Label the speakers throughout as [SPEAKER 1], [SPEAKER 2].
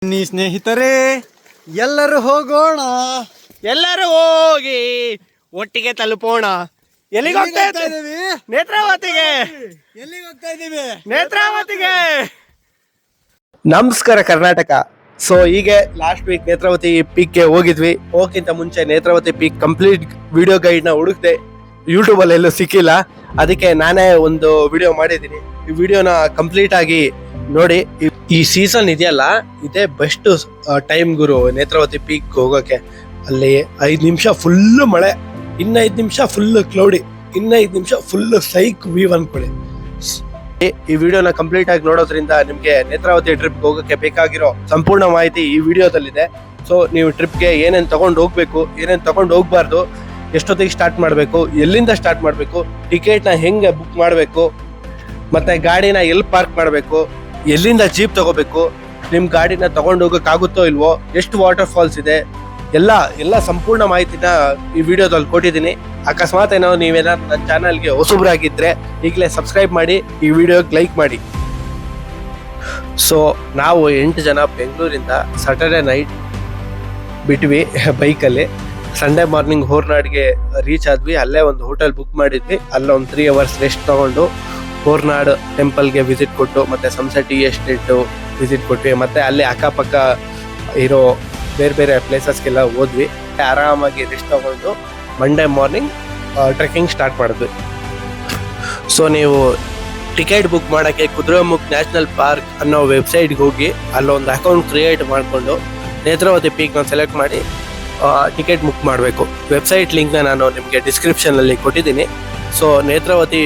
[SPEAKER 1] ಬನ್ನಿ ಸ್ನೇಹಿತರೆ, ಎಲ್ಲರೂ ಹೋಗೋಣ.
[SPEAKER 2] ಎಲ್ಲರೂ ಹೋಗಿ ಒಟ್ಟಿಗೆ ತಲುಪೋಣ. ಎಲ್ಲಿಗೆ ಹೋಗ್ತಾ
[SPEAKER 1] ಇದ್ದೀವಿ?
[SPEAKER 2] ನೇತ್ರಾವತಿಗೆ.
[SPEAKER 1] ಎಲ್ಲಿಗೆ ಹೋಗ್ತಾ ಇದ್ದೀವಿ?
[SPEAKER 2] ನೇತ್ರಾವತಿಗೆ. ನಮಸ್ಕಾರ ಕರ್ನಾಟಕ. ಸೊ ಹೀಗೆ ಲಾಸ್ಟ್ ವೀಕ್ ನೇತ್ರಾವತಿ ಪೀಕ್ಗೆ ಹೋಗಿದ್ವಿ. ಹೋಗಕ್ಕಿಂತ ಮುಂಚೆ ನೇತ್ರಾವತಿ ಪೀಕ್ ಕಂಪ್ಲೀಟ್ ವಿಡಿಯೋ ಗೈಡ್ನ ಹುಡುಕ್ದೆ, ಯೂಟ್ಯೂಬ್ ಅಲ್ಲಿ ಎಲ್ಲೂ ಸಿಕ್ಕಿಲ್ಲ. ಅದಕ್ಕೆ ನಾನೇ ಒಂದು ವಿಡಿಯೋ ಮಾಡಿದ್ದೀನಿ. ಈ ವಿಡಿಯೋನ ಕಂಪ್ಲೀಟ್ ಆಗಿ ನೋಡಿ. ಈ ಸೀಸನ್ ಇದೆಯಲ್ಲ, ಇದೇ ಬೆಸ್ಟ್ ಟೈಮ್ ಗುರು ನೇತ್ರಾವತಿ ಪೀಕ್ ಹೋಗೋಕೆ. ಅಲ್ಲಿ 5 ನಿಮಿಷ ಫುಲ್ ಮಳೆ, ಇನ್ನ 5 ನಿಮಿಷ ಫುಲ್ ಕ್ಲೌಡಿ, ಇನ್ನ 5 ನಿಮಿಷ ಫುಲ್ ಸೈಕ್ ವ್ಯೂ ಅನ್ಕೊಳ್ಳಿ. ಈ ವಿಡಿಯೋನ ಕಂಪ್ಲೀಟ್ ಆಗಿ ನೋಡೋದ್ರಿಂದ ನಿಮ್ಗೆ ನೇತ್ರಾವತಿ ಟ್ರಿಪ್ ಹೋಗೋಕೆ ಬೇಕಾಗಿರೋ ಸಂಪೂರ್ಣ ಮಾಹಿತಿ ಈ ವಿಡಿಯೋದಲ್ಲಿದೆ. ಸೊ ನೀವು ಟ್ರಿಪ್ಗೆ ಏನೇನ್ ತಗೊಂಡು ಹೋಗ್ಬೇಕು, ಏನೇನ್ ತಗೊಂಡು ಹೋಗ್ಬಾರ್ದು, ಎಷ್ಟೊತ್ತಿಗೆ ಸ್ಟಾರ್ಟ್ ಮಾಡಬೇಕು, ಎಲ್ಲಿಂದ ಸ್ಟಾರ್ಟ್ ಮಾಡಬೇಕು, ಟಿಕೆಟ್ನ ಹೆಂಗೆ ಬುಕ್ ಮಾಡಬೇಕು, ಮತ್ತೆ ಗಾಡಿನ ಎಲ್ಲಿ ಪಾರ್ಕ್ ಮಾಡಬೇಕು, ಎಲ್ಲಿಂದ ಜೀಪ್ ತಗೋಬೇಕು, ನಿಮ್ ಗಾಡಿನ ತಗೊಂಡು ಹೋಗೋಕ್ಕಾಗುತ್ತೋ ಇಲ್ವೋ, ಎಷ್ಟು ವಾಟರ್ ಫಾಲ್ಸ್ ಇದೆ, ಎಲ್ಲ ಸಂಪೂರ್ಣ ಮಾಹಿತಿನ ಈ ವಿಡಿಯೋದಲ್ಲಿ ಕೊಟ್ಟಿದ್ದೀನಿ. ಅಕಸ್ಮಾತ್ ಏನೋ ನೀವೇನಾದ್ರು ನನ್ನ ಚಾನಲ್ಗೆ ಹೊಸಬ್ರಾಗಿದ್ರೆ ಈಗಲೇ ಸಬ್ಸ್ಕ್ರೈಬ್ ಮಾಡಿ, ಈ ವಿಡಿಯೋಗೆ ಲೈಕ್ ಮಾಡಿ. ಸೊ ನಾವು 8 ಜನ ಬೆಂಗಳೂರಿಂದ ಸಾಟರ್ಡೆ ನೈಟ್ ಬಿಟ್ವಿ ಬೈಕಲ್ಲಿ. ಸಂಡೇ ಮಾರ್ನಿಂಗ್ ಹೋರ್ನಾಡ್ಗೆ ರೀಚ್ ಆದ್ವಿ. ಅಲ್ಲೇ ಒಂದು ಹೋಟೆಲ್ ಬುಕ್ ಮಾಡಿದ್ವಿ. ಅಲ್ಲೊಂದು 3 ಅವರ್ಸ್ ರೆಸ್ಟ್ ತಗೊಂಡು ಹೋರ್ನಾಡ್ ಟೆಂಪಲ್ಗೆ ವಿಸಿಟ್ ಕೊಟ್ಟು, ಮತ್ತೆ ಸಂಸೆಟ್ ಟೀ ಎಸ್ಟೇಟ್ ವಿಸಿಟ್ ಕೊಟ್ವಿ. ಮತ್ತೆ ಅಲ್ಲಿ ಅಕ್ಕಪಕ್ಕ ಇರೋ ಬೇರೆ ಬೇರೆ ಪ್ಲೇಸಸ್ಗೆಲ್ಲ ಹೋದ್ವಿ. ಆರಾಮಾಗಿ ರೆಸ್ಟ್ ತಗೊಂಡು ಮಂಡೇ ಮಾರ್ನಿಂಗ್ ಟ್ರೆಕ್ಕಿಂಗ್ ಸ್ಟಾರ್ಟ್ ಮಾಡಿದ್ವಿ. ಸೊ ನೀವು ಟಿಕೆಟ್ ಬುಕ್ ಮಾಡೋಕ್ಕೆ ಕುದುರೆಮುಖ್ ನ್ಯಾಷನಲ್ ಪಾರ್ಕ್ ಅನ್ನೋ ವೆಬ್ಸೈಟ್ಗೆ ಹೋಗಿ ಅಲ್ಲೊಂದು ಅಕೌಂಟ್ ಕ್ರಿಯೇಟ್ ಮಾಡಿಕೊಂಡು ನೇತ್ರಾವತಿ ಪೀಕ್ನ ಸೆಲೆಕ್ಟ್ ಮಾಡಿ ಟಿಕೆಟ್ ಬುಕ್ ಮಾಡಬೇಕು. ವೆಬ್ಸೈಟ್ ಲಿಂಕ್ನ ನಾನು ನಿಮಗೆ ಡಿಸ್ಕ್ರಿಪ್ಷನಲ್ಲಿ ಕೊಟ್ಟಿದ್ದೀನಿ. ಸೊ ನೇತ್ರಾವತಿ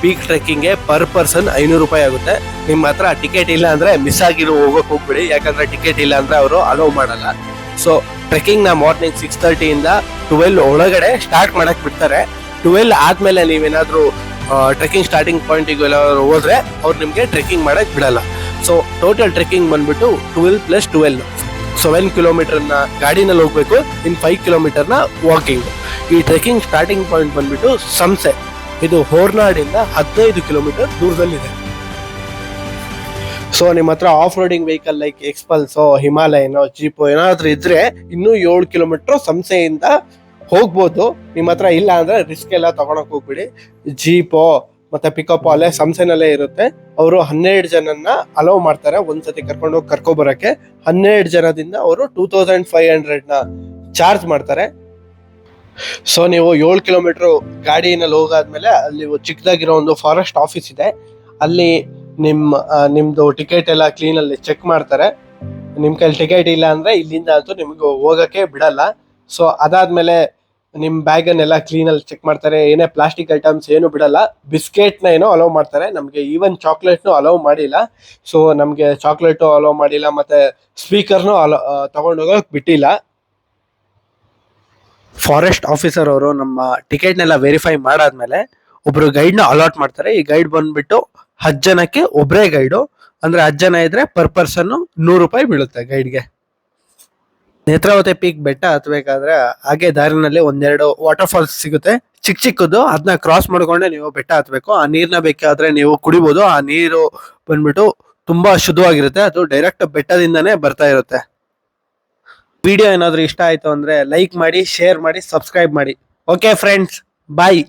[SPEAKER 2] ಪೀಕ್ ಟ್ರೆಕ್ಕಿಂಗ್ಗೆ ಪರ್ ಪರ್ಸನ್ 500 ರೂಪಾಯಿ ಆಗುತ್ತೆ. ನಿಮ್ಮ ಹತ್ರ ಟಿಕೆಟ್ ಇಲ್ಲ ಅಂದರೆ ಮಿಸ್ ಆಗಿರೋ ಹೋಗೋಕೆ ಹೋಗ್ಬಿಡಿ, ಯಾಕಂದರೆ ಟಿಕೆಟ್ ಇಲ್ಲ ಅಂದರೆ ಅವರು ಅಲೋ ಮಾಡಲ್ಲ. ಸೊ ಟ್ರೆಕ್ಕಿಂಗ್ನ ಮಾರ್ನಿಂಗ್ 6:30 ಇಂದ 12 ಒಳಗಡೆ ಸ್ಟಾರ್ಟ್ ಮಾಡಕ್ಕೆ ಬಿಡ್ತಾರೆ. 12 ಆದಮೇಲೆ ನೀವೇನಾದರೂ ಟ್ರೆಕ್ಕಿಂಗ್ ಸ್ಟಾರ್ಟಿಂಗ್ ಪಾಯಿಂಟಿಗೆ ಎಲ್ಲಾದ್ರು ಹೋದ್ರೆ ಅವ್ರು ನಿಮಗೆ ಟ್ರೆಕ್ಕಿಂಗ್ ಮಾಡಕ್ಕೆ ಬಿಡಲ್ಲ. ಸೊ ಟೋಟಲ್ ಟ್ರೆಕ್ಕಿಂಗ್ ಬಂದ್ಬಿಟ್ಟು 12 + 12 7 ಕಿಲೋಮೀಟರ್ನ ಗಾಡಿನಲ್ಲಿ ಹೋಗ್ಬೇಕು, ಇನ್ನು 5 ಕಿಲೋಮೀಟರ್ನ ವಾಕಿಂಗ್. ಈ ಟ್ರೆಕ್ಕಿಂಗ್ ಸ್ಟಾರ್ಟಿಂಗ್ ಪಾಯಿಂಟ್ ಬಂದ್ಬಿಟ್ಟು ಸಂಸೆ, ಇದು ಹೋರ್ನಾಡಿಂದ 15 ಕಿಲೋಮೀಟರ್ ದೂರದಲ್ಲಿದೆ. ಸೊ ನಿಮ್ಮ ಹತ್ರ ಆಫ್ ರೋಡಿಂಗ್ ವೆಹಿಕಲ್ ಲೈಕ್ ಎಕ್ಸ್ಪಲ್ಸೋ, ಹಿಮಾಲಯನೋ, ಜೀಪೋ ಏನಾದ್ರೂ ಇದ್ರೆ ಇನ್ನೂ 7 ಕಿಲೋಮೀಟರ್ ಸಂಸೆಯಿಂದ ಹೋಗ್ಬೋದು. ನಿಮ್ಮ ಹತ್ರ ಇಲ್ಲ ಅಂದ್ರೆ ರಿಸ್ಕ್ ಎಲ್ಲ ತಗೊಳಕ್ ಹೋಗ್ಬಿಡಿ. ಜೀಪೋ ಮತ್ತೆ ಪಿಕಪ್ ಅಲ್ಲೇ ಸಂಸೆನಲ್ಲೇ ಇರುತ್ತೆ. ಅವರು 12 ಜನನ್ನ ಅಲೋ ಮಾಡ್ತಾರೆ ಒಂದ್ಸತಿ ಕರ್ಕೊಂಡೋಗಿ ಕರ್ಕೊಬರಕ್ಕೆ. 12 ಜನದಿಂದ ಅವರು 2500ನ ಚಾರ್ಜ್ ಮಾಡ್ತಾರೆ. ಸೊ ನೀವು 7 ಕಿಲೋಮೀಟರ್ ಗಾಡಿನಲ್ಲಿ ಹೋಗಾದ್ಮೇಲೆ ಅಲ್ಲಿ ಚಿಕ್ಕದಾಗಿರೋ ಒಂದು ಫಾರೆಸ್ಟ್ ಆಫೀಸ್ ಇದೆ. ಅಲ್ಲಿ ನಿಮ್ದು ಟಿಕೆಟ್ ಎಲ್ಲ ಕ್ಲೀನಲ್ಲಿ ಚೆಕ್ ಮಾಡ್ತಾರೆ. ನಿಮ್ ಕೈಲಿ ಟಿಕೆಟ್ ಇಲ್ಲ ಅಂದ್ರೆ ಇಲ್ಲಿಂದ ಅಂತೂ ನಿಮ್ಗೆ ಹೋಗಕ್ಕೆ ಬಿಡಲ್ಲ. ಸೊ ಅದಾದ್ಮೇಲೆ ನಿಮ್ ಬ್ಯಾಗನ್ನೆಲ್ಲ ಕ್ಲೀನಲ್ಲಿ ಚೆಕ್ ಮಾಡ್ತಾರೆ. ಏನೇ ಪ್ಲಾಸ್ಟಿಕ್ ಐಟಮ್ಸ್ ಏನು ಬಿಡಲ್ಲ. ಬಿಸ್ಕೆಟ್ನ ಏನೋ ಅಲೋ ಮಾಡ್ತಾರೆ, ನಮ್ಗೆ ಈವನ್ ಚಾಕ್ಲೇಟ್ನು ಅಲೋ ಮಾಡಿಲ್ಲ. ಸೊ ನಮ್ಗೆ ಚಾಕ್ಲೇಟು ಅಲೋ ಮಾಡಿಲ್ಲ, ಮತ್ತೆ ಸ್ಪೀಕರ್ನು ತಗೊಂಡೋಗಕ್ ಬಿಟ್ಟಿಲ್ಲ. ಫಾರೆಸ್ಟ್ ಆಫೀಸರ್ ಅವರು ನಮ್ಮ ಟಿಕೆಟ್ನೆಲ್ಲ ವೆರಿಫೈ ಮಾಡಾದ್ಮೇಲೆ ಒಬ್ರು ಗೈಡ್ನ ಅಲಾಟ್ ಮಾಡ್ತಾರೆ. ಈ ಗೈಡ್ ಬಂದ್ಬಿಟ್ಟು 10 ಜನಕ್ಕೆ ಒಬ್ಬರೇ ಗೈಡು, ಅಂದ್ರೆ 10 ಜನ ಇದ್ರೆ ಪರ್ ಪರ್ಸನ್ 100 ರೂಪಾಯಿ ಬೀಳುತ್ತೆ ಗೈಡ್ಗೆ. ನೇತ್ರಾವತಿ ಪೀಕ್ ಬೆಟ್ಟ ಹತ್ಬೇಕಾದ್ರೆ ಹಾಗೆ ದಾರಿನಲ್ಲಿ 1-2 ವಾಟರ್ ಫಾಲ್ಸ್ ಸಿಗುತ್ತೆ, ಚಿಕ್ಕದು. ಅದನ್ನ ಕ್ರಾಸ್ ಮಾಡ್ಕೊಂಡೆ ನೀವು ಬೆಟ್ಟ ಹತ್ಬೇಕು. ಆ ನೀರ್ನ ಬೇಕಾದ್ರೆ ನೀವು ಕುಡಿಬಹುದು. ಆ ನೀರು ಬಂದ್ಬಿಟ್ಟು ತುಂಬಾ ಶುದ್ಧವಾಗಿರುತ್ತೆ. ಅದು ಡೈರೆಕ್ಟ್ ಬೆಟ್ಟದಿಂದಾನೇ ಬರ್ತಾ ಇರುತ್ತೆ. ವಿಡಿಯೋ ಏನಾದ್ರು ಇಷ್ಟ ಆಯ್ತು ಅಂದ್ರೆ ಲೈಕ್ ಮಾಡಿ, ಶೇರ್ ಮಾಡಿ, ಸಬ್ಸ್ಕ್ರೈಬ್ ಮಾಡಿ. ಓಕೆ ಫ್ರೆಂಡ್ಸ್, ಬಾಯ್.